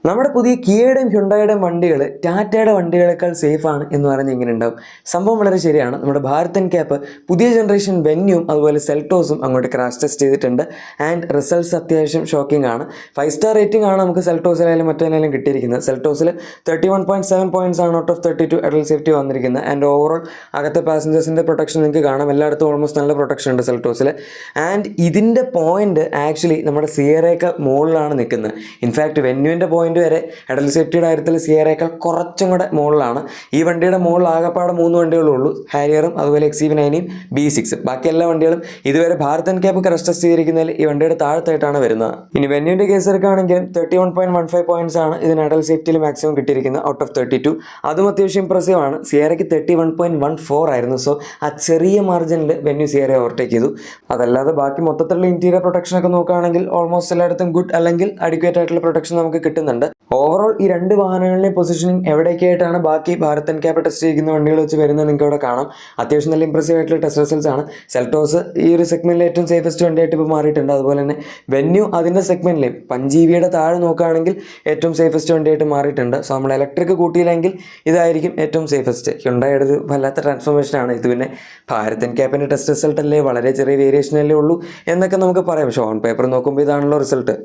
നമ്മുടെ പുതിയ കിയയുടെയും ഹ്യുണ്ടായിയുടെയും വണ്ടികൾ ടാറ്റയുടെ വണ്ടികളെക്കാൾ സേഫാണ് എന്ന് പറഞ്ഞ് ഇങ്ങനെ ഉണ്ടാവും. സംഭവം വളരെ ശരിയാണ്. നമ്മുടെ ഭാരത് എൻക്യാപ്പ് പുതിയ ജനറേഷൻ വെന്യൂം അതുപോലെ സെൽട്ടോസും അങ്ങോട്ട് ക്രാഷ് ടെസ്റ്റ് ചെയ്തിട്ടുണ്ട്. ആൻഡ് റിസൾട്ട്സ് അത്യാവശ്യം ഷോക്കിംഗ് ആണ്. 5 സ്റ്റാർ റേറ്റിംഗ് ആണ് നമുക്ക് സെൽട്ടോസിലായാലും മറ്റേതിലായാലും കിട്ടിയിരിക്കുന്നത്. സെൽട്ടോസിൽ 31.7 പോയിന്റ്സ് ആണ് ഔട്ട് ഓഫ് 32 അഡൽട്ട് സേഫ്റ്റി വന്നിരിക്കുന്നത്. ആൻഡ് ഓവറോൾ അകത്തെ പാസഞ്ചേഴ്സിൻ്റെ പ്രൊട്ടക്ഷൻ നിങ്ങൾക്ക് കാണാം. എല്ലായിടത്തും ഓൾമോസ്റ്റ് നല്ല പ്രൊട്ടക്ഷൻ ഉണ്ട് സെൽട്ടോസിൽ. ആൻഡ് ഇതിൻ്റെ പോയിന്റ് ആക്ച്വലി നമ്മുടെ സിയറേക്കാൾ മുകളിലാണ് നിൽക്കുന്നത്. ഇൻഫാക്ട് വെന്യൂവിൻ്റെ പോയിന്റ് വരെ അഡൽട്ട് സേഫ്റ്റിയുടെ കാര്യത്തിൽ സിയറേക്കാൾ കുറച്ചും കൂടെ മുകളിലാണ്. ഈ വണ്ടിയുടെ മുകളിൽ ആകെപ്പാടെ 3 വണ്ടികളേ ഉള്ളൂ, ഹാരിയറും അതുപോലെ XEV9ഉം B6. ബാക്കി എല്ലാ വണ്ടികളും ഇതുവരെ ഭാരത് എൻക്യാപ്പ് ക്രാഷ് ടെസ്റ്റ് ചെയ്തിരിക്കുന്നതിൽ ഈ വണ്ടിയുടെ താഴത്തായിട്ടാണ് വരുന്നത്. ഇനി വെന്യൂവിൻ്റെ കേസ് എടുക്കുകയാണെങ്കിലും 31.15 പോയിന്റ്സ് ആണ് ഇതിന് അഡൽട്ട് സേഫ്റ്റിയിൽ മാക്സിമം കിട്ടിയിരിക്കുന്നത് ഔട്ട് ഓഫ് 32. അതും അത്യാവശ്യം ഇംപ്രസീവ് ആണ്. സിയറയ്ക്ക് 31.14 ആയിരുന്നു. സോ ആ ചെറിയ മാർജിനിൽ വെന്യൂ സിയറെ ഓവർടേക്ക് ചെയ്തു. അതല്ലാതെ ബാക്കി മൊത്തത്തിലുള്ള ഇന്റീരിയർ പ്രൊട്ടക്ഷൻ ഒക്കെ നോക്കുകയാണെങ്കിൽ ഓൾമോസ്റ്റ് എല്ലായിടത്തും ഗുഡ് അല്ലെങ്കിൽ അഡിക്വേറ്റ് ആയിട്ടുള്ള പ്രൊട്ടക്ഷൻ നമുക്ക് കിട്ടുന്നുണ്ട്. ഓവറോൾ ഈ രണ്ട് വാഹനങ്ങളിലെയും പൊസിഷനിങ് എവിടെയൊക്കെയായിട്ടാണ് ബാക്കി ഭാരത് എൻക്യാപ്പ് ടെസ്റ്റ് ചെയ്യുന്ന വണ്ടികൾ വെച്ച് വരുന്നത് നിങ്ങൾക്ക് ഇവിടെ കാണാം. അത്യാവശ്യം നല്ല ഇംപ്രസീവ് ആയിട്ടുള്ള ടെസ്റ്റ് റിസൾട്ട്സ് ആണ്. സെൽട്ടോസ് ഈ ഒരു സെഗ്മെന്റിൽ ഏറ്റവും സേഫസ്റ്റ് വണ്ടിയായിട്ട് ഇപ്പോൾ മാറിയിട്ടുണ്ട്. അതുപോലെ തന്നെ വെന്യൂ അതിൻ്റെ സെഗ്മെന്റിലെയും 5 EVയുടെ താഴെ നോക്കുകയാണെങ്കിൽ ഏറ്റവും സേഫസ്റ്റ് വണ്ടിയായിട്ട് മാറിയിട്ടുണ്ട്. സോ നമ്മൾ ഇലക്ട്രിക് കൂട്ടിയില്ലെങ്കിൽ ഇതായിരിക്കും ഏറ്റവും സേഫസ്റ്റ്. ഹ്യുണ്ടായുടെ ഒരു വല്ലാത്ത ട്രാൻസ്ഫോർമേഷൻ ആണ് ഇത്. പിന്നെ ഭാരത് എൻക്യാപ്പിൻ്റെ ടെസ്റ്റ് റിസൾട്ട് അല്ലേ, വളരെ ചെറിയ വേരിയേഷനല്ലേ ഉള്ളൂ എന്നൊക്കെ നമുക്ക് പറയാം. പക്ഷേ ഓൺ പേപ്പർ നോക്കുമ്പോൾ ഇതാണല്ലോ റിസൾട്ട്.